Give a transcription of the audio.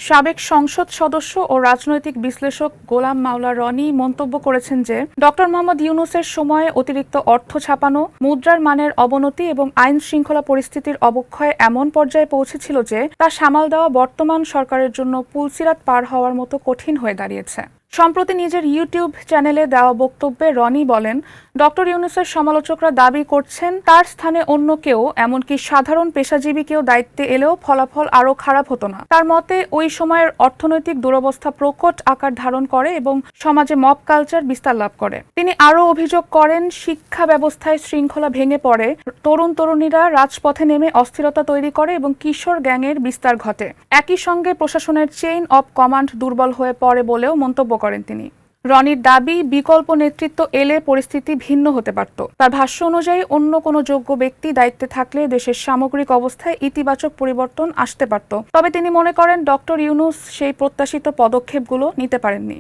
সাবেক সংসদ সদস্য ও রাজনৈতিক বিশ্লেষক গোলাম মাওলা রনি মন্তব্য করেছেন যে ডক্টর মোহাম্মদ ইউনূসের সময়ে অতিরিক্ত অর্থ ছাপানো, মুদ্রার মানের অবনতি এবং আইন শৃঙ্খলা পরিস্থিতির অবক্ষয় এমন পর্যায়ে পৌঁছেছিল যে তা সামাল দেওয়া বর্তমান সরকারের জন্য পুলসিরাত পার হওয়ার মতো কঠিন হয়ে দাঁড়িয়েছে। সম্প্রতি নিজের ইউটিউব চ্যানেলে দেওয়া বক্তব্যে রনি বলেন, ডক্টর ইউনূসের সমালোচকরা দাবি করছেন তার স্থানে অন্য কেউ, এমনকি সাধারণ পেশাজীবী কেউ দায়িত্বে এলেও ফলাফল আরও খারাপ হতো না। তার মতে ওই সময়ের অর্থনৈতিক দুরবস্থা প্রকট আকার ধারণ করে এবং সমাজে মব কালচার বিস্তার লাভ করে। তিনি আরও অভিযোগ করেন, শিক্ষা ব্যবস্থায় শৃঙ্খলা ভেঙে পড়ে, তরুণীরা রাজপথে নেমে অস্থিরতা তৈরি করে এবং কিশোর গ্যাংয়ের বিস্তার ঘটে। একই সঙ্গে প্রশাসনের চেইন অব কমান্ড দুর্বল হয়ে পড়ে বলেও মন্তব্য করেন তিনি। রনির দাবি, বিকল্প নেতৃত্ব এলে পরিস্থিতি ভিন্ন হতে পারত। তার ভাষ্য অনুযায়ী অন্য কোনো যোগ্য ব্যক্তি দায়িত্বে থাকলে দেশের সামগ্রিক অবস্থায় ইতিবাচক পরিবর্তন আসতে পারত। তবে তিনি মনে করেন ডক্টর ইউনূস সেই প্রত্যাশিত পদক্ষেপগুলো নিতে পারেননি।